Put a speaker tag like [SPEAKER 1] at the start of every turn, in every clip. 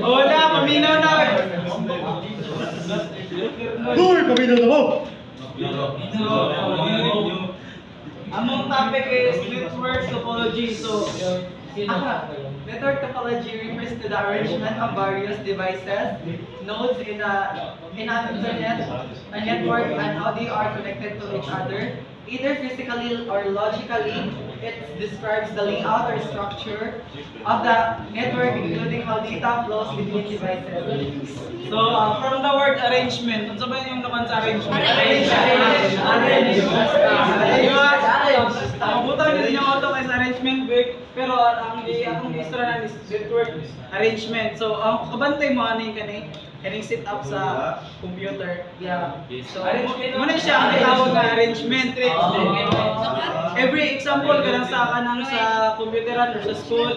[SPEAKER 1] Wala, paminaw na.
[SPEAKER 2] Uy, paminaw na mo!
[SPEAKER 1] Among topic is network topology. So, network topology refers to the arrangement of various devices, nodes in an internet, a network, and how they are connected to each other, either physically or logically. It describes the layout or structure of the network, including how data flows between devices. So, from the word arrangement, ano ba yung naman sa arrangement? Mabutan din yung auto kay sa arrangement break, pero ang istra na is network arrangement. So, ang kabantay mo ano yung kaning set up sa computer. Yeah. So, muna siya ang tawag na arrangement. Every example kanang sa computeran or sa school,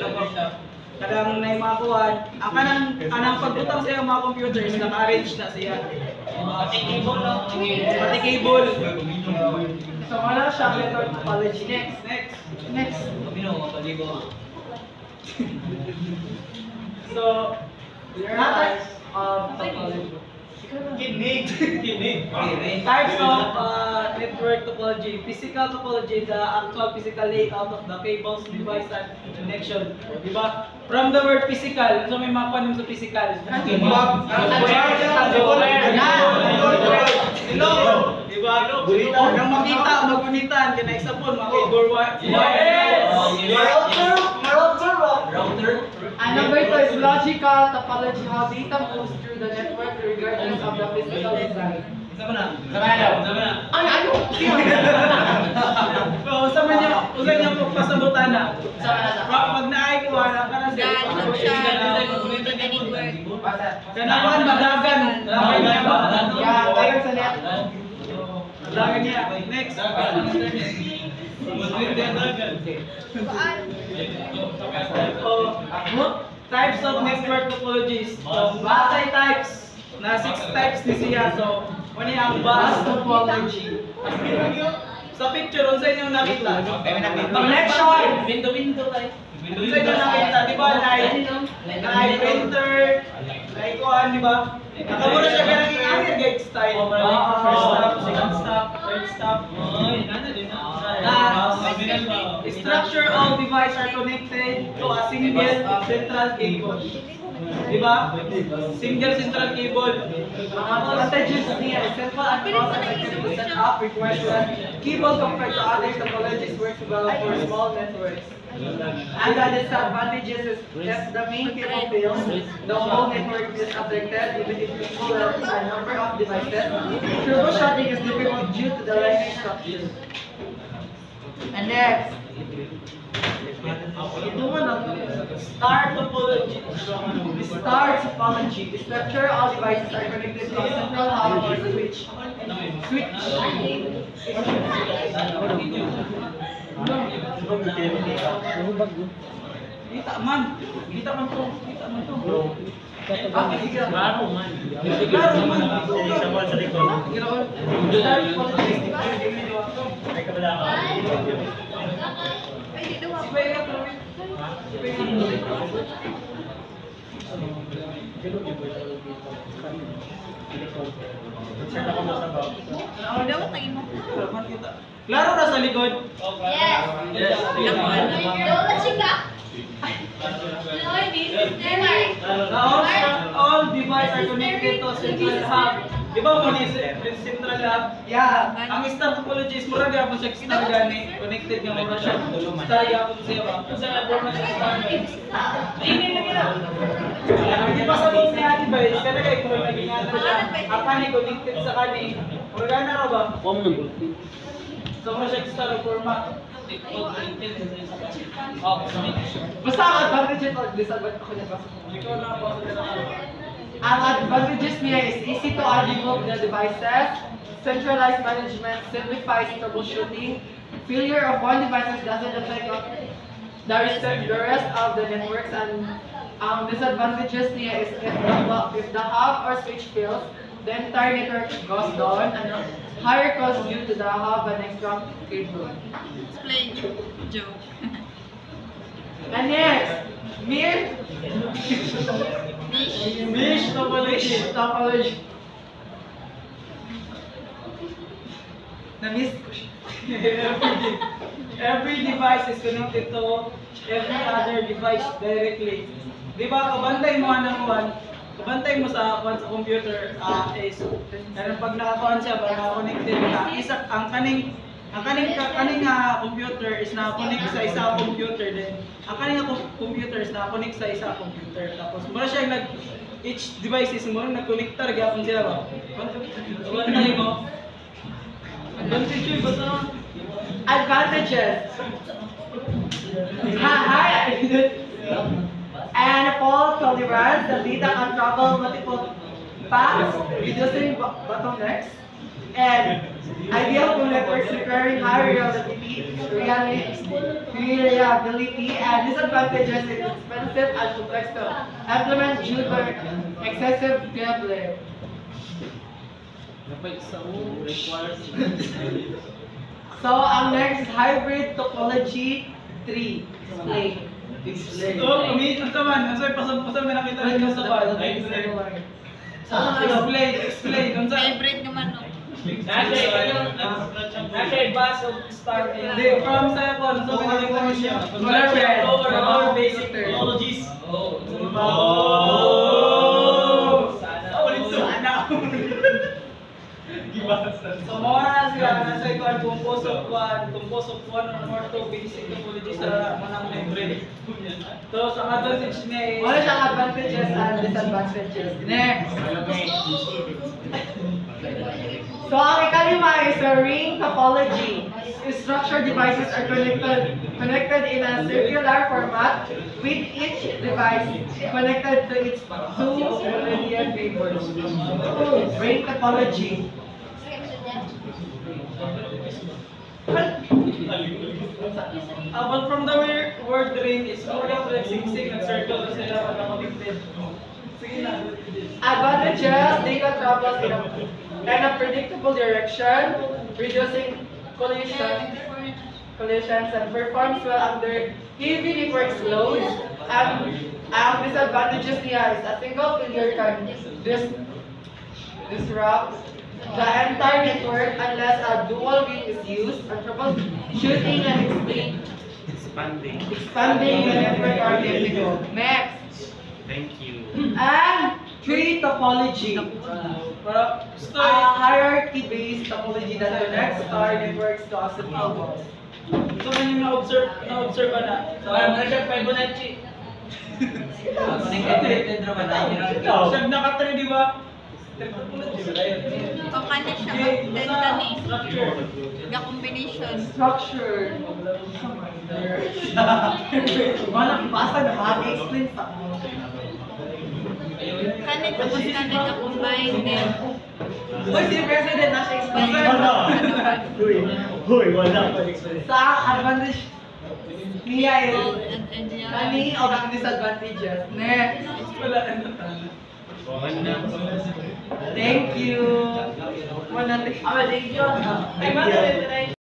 [SPEAKER 1] kadang na yung mga kuhan, kanang pagbutang sa mga computers, naka-arrange na siya. Pati cable. So, wala siya network topology. Next. So, types of topology. Types of network topology. Physical topology, the actual physical layout of the cables, device, and connection. Diba? From the word physical, so may mga panim sa physical. Diba? Nang makita, magunitan, kaya example, makibor
[SPEAKER 3] Router. And number 2 is logical topology, how data moves through the network regardless of the physical design.
[SPEAKER 1] Sama na.
[SPEAKER 3] Ano?
[SPEAKER 1] Usap niya po pasabutan na. Pag naay ko, ka na siya. Kanakuan badagan. Dagan sa net. Dagan niya. Next. Types of network topologies. Multi-types. Na 6 types ni siya. So, ano yung bus topology? Sa picture, unsa yung nakita? Connection! Window tayo. Unsa yung nakita? Di ba? Like printer, like kuhan, di ba? Nakamuna siya ka naging aggregate style. First stop, second stop, third stop. Structure all devices are connected to a single central cable. Diba? Single central cable. Advantages niya, simple and cost-effective setup requires that cable compared to other topologies works well for small networks. And the disadvantages is if the main cable fails, the whole network is affected even if we pull out a number of devices. Troubleshooting is difficult due to the linear structure. And next, star topology. Star topology. The structure all devices are connected to a central hub or switch. Kita man to. Klaro man. Sa likod. Klaro na sa likod?
[SPEAKER 4] Yes.
[SPEAKER 1] All devices are connected to a central hub. Di ba mo ni central hub? Yeah. Ang star topology is mura gyapon siya star gani connected nga mura siya. Star gyapon siya ba? Sa labor na siya star. Ini lagi na. Di ba sa loob niya device kada kay kung naging ano siya. Apa ni connected sa kani. Mura gana ra ba? So mura siya star format.
[SPEAKER 3] Basta ang advantages o disadvantages ako niya basta. Ang advantages niya is easy to remove the devices, centralized management, simplifies troubleshooting, failure of one device doesn't affect the rest of the networks, and disadvantages niya is if the hub or switch fails, the entire network goes down and higher cost due to the hub and extra cable.
[SPEAKER 4] Explain. Joke.
[SPEAKER 3] And next, Mir
[SPEAKER 1] Mish
[SPEAKER 3] topology. Na-miss ko siya.
[SPEAKER 1] Every device is connected to every other device directly. Di ba, kabantay mo ng one, kabantay mo sa computer is, pero pag nakakuan siya, pag naka-connected na, ang kaning computer is naka-connect sa isa computer din. Ang kaning computer is naka-connect sa isa computer. Tapos, mura siya each devices mo, nag-connectar, gyapon sila ba? Kabantay mo. Advantage yun, basta
[SPEAKER 3] Advantages. Hi. And fault tolerance, the data can travel multiple paths, reducing bottlenecks. And ideal for networks requiring high reliability and disadvantages is expensive and complex to implement due to excessive gambling. So, ang next is hybrid topology 3. Explain.
[SPEAKER 1] Ang taman, pasal may nakita rin ka sa bal. Explain.
[SPEAKER 4] Hybrid naman no.
[SPEAKER 1] Nasa bus of start. Hindi, from sa ako, nasa pinakita mo siya.
[SPEAKER 3] Our
[SPEAKER 1] basic technologies. So, more na sila, nasa ikuan, composed of one or more to basic topology sa manang hybrid. So, sa advantage niya
[SPEAKER 3] Wala siyang advantages and disadvantages. Next. So, ang ikalima is a ring topology. Structured devices are connected in a circular format with each device connected to its two linear neighbors. Ring topology.
[SPEAKER 1] But from the word ring, it's more like singsing and circle na sila pagka-connected. Sige na.
[SPEAKER 3] Advantages, they can travel in a predictable direction, reducing collisions and performs well under heavy network loads. And disadvantages niya is a single failure can disrupt the entire network unless a dual ring is used and troubleshooting and expanding the network are difficult. Next.
[SPEAKER 5] Thank you.
[SPEAKER 3] And tree topology. A hierarchy-based topology that connects star networks to a central bus.
[SPEAKER 1] So, kanyang na-observe ka na. So, ano siya, Fibonacci. Siya naka-3, di ba?
[SPEAKER 4] O kanya siya magdenta ni. The combination.
[SPEAKER 3] Structure. Walang basa na mag-explain sa
[SPEAKER 4] Kanya tapos kanya na combine din.
[SPEAKER 3] Uy, si President na siya explain.
[SPEAKER 2] Hoy, wala.
[SPEAKER 3] Sa advantage niya
[SPEAKER 4] Gold
[SPEAKER 3] is
[SPEAKER 4] and yan.
[SPEAKER 3] kani o ang disadvantages. Next.
[SPEAKER 1] Wala na tayo.
[SPEAKER 3] Thank you. Thank you.
[SPEAKER 1] Ay, mana rin